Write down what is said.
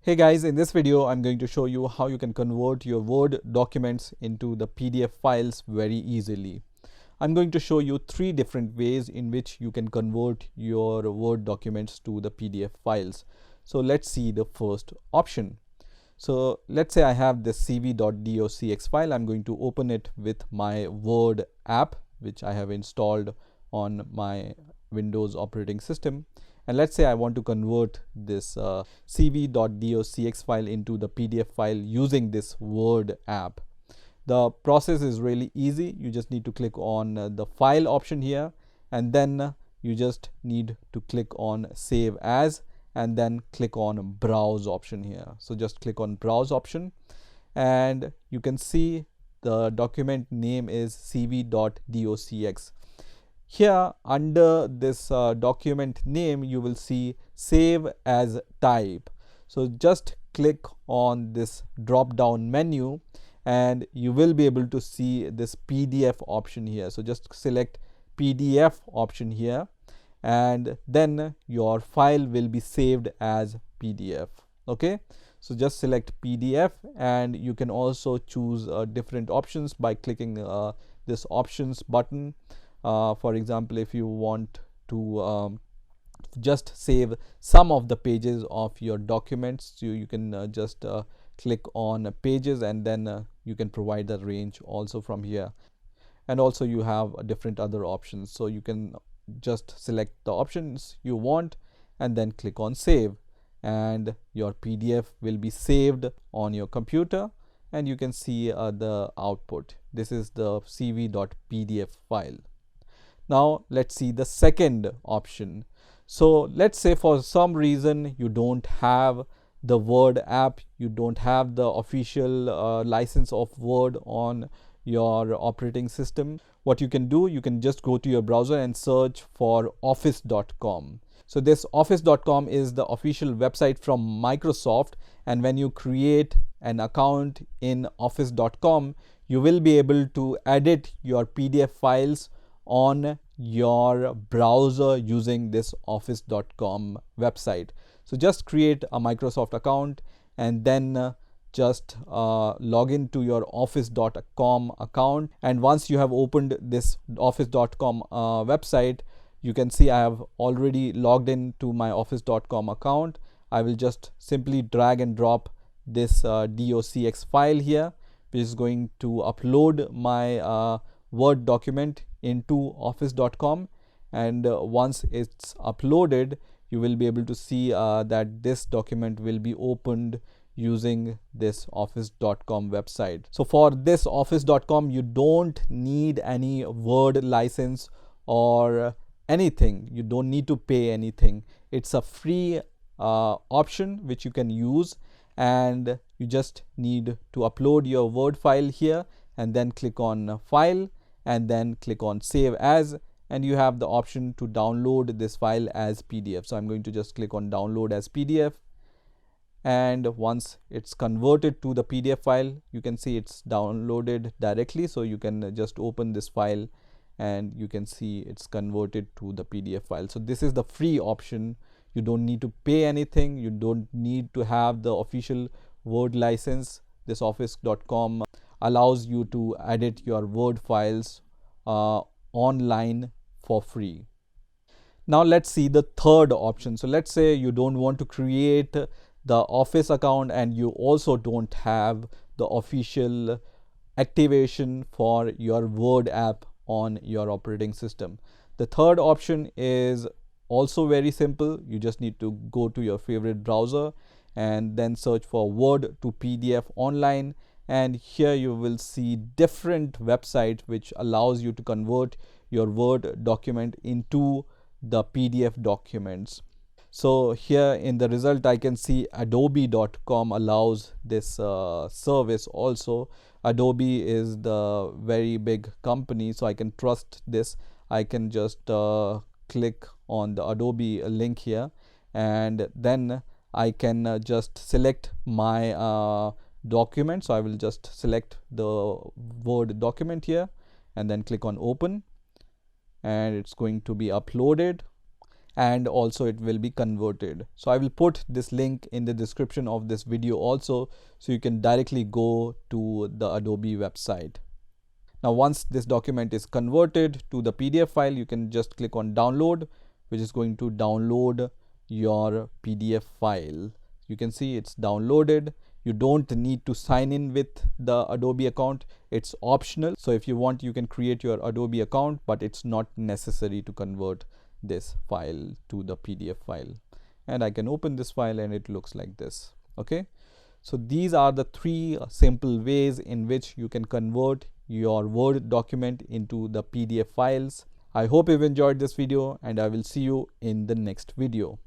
Hey guys, in this video I'm going to show you how you can convert your Word documents into the PDF files very easily. I'm going to show you three different ways in which you can convert your Word documents to the PDF files. So let's see the first option. So let's say I have this cv.docx file. I'm going to open it with my Word app, which I have installed on my Windows operating system. And let's say I want to convert this cv.docx file into the PDF file using this Word app. The process is really easy. You just need to click on the file option here, and then you just need to click on save as, and then click on browse option here. So just click on browse option, and you can see the document name is cv.docx. Here under this document name you will see save as type. So just click on this drop down menu and you will be able to see this PDF option here. So just select PDF option here, and then your file will be saved as PDF. Okay, so just select PDF, and you can also choose different options by clicking this options button. For example, if you want to just save some of the pages of your documents, you can just click on pages, and then you can provide the range also from here. And also you have different other options, so you can just select the options you want and then click on save, and your PDF will be saved on your computer, and you can see the output. This is the cv.pdf file. Now let's see the second option. So let's say for some reason you don't have the Word app, you don't have the official license of Word on your operating system. What you can do, you can just go to your browser and search for office.com. So this office.com is the official website from Microsoft, and when you create an account in office.com, you will be able to edit your PDF files on your browser using this office.com website. So just create a Microsoft account and then just log into your office.com account. And once you have opened this office.com website, you can see I have already logged into my office.com account. I will just simply drag and drop this docx file here, which is going to upload my Word document into office.com. And once it's uploaded, you will be able to see that this document will be opened using this office.com website. So for this office.com, you don't need any Word license or anything. You don't need to pay anything. It's a free option which you can use, and you just need to upload your Word file here and then click on file and then click on save as, and you have the option to download this file as PDF. So I'm going to just click on download as PDF, and once it's converted to the PDF file, you can see it's downloaded directly. So you can just open this file and you can see it's converted to the PDF file. So this is the free option. You don't need to pay anything. You don't need to have the official Word license. This office.com allows you to edit your Word files online for free. Now let's see the third option. So let's say you don't want to create the Office account and you also don't have the official activation for your Word app on your operating system. The third option is also very simple. You just need to go to your favorite browser and then search for Word to PDF online, and here you will see different websites which allows you to convert your Word document into the PDF documents. So here in the result I can see adobe.com allows this service also. Adobe is the very big company, so I can trust this. I can just click on the Adobe link here, and then I can just select my document. So I will just select the Word document here and then click on open, and it's going to be uploaded. and also it will be converted. So I will put this link in the description of this video also, so you can directly go to the Adobe website. Now once this document is converted to the PDF file, you can just click on download, which is going to download your PDF file. You can see it's downloaded. You don't need to sign in with the Adobe account. It's optional. So if you want, you can create your Adobe account, but it's not necessary to convert this file to the PDF file. And I can open this file and it looks like this. Okay. So these are the three simple ways in which you can convert your Word document into the PDF files. I hope you've enjoyed this video, and I will see you in the next video.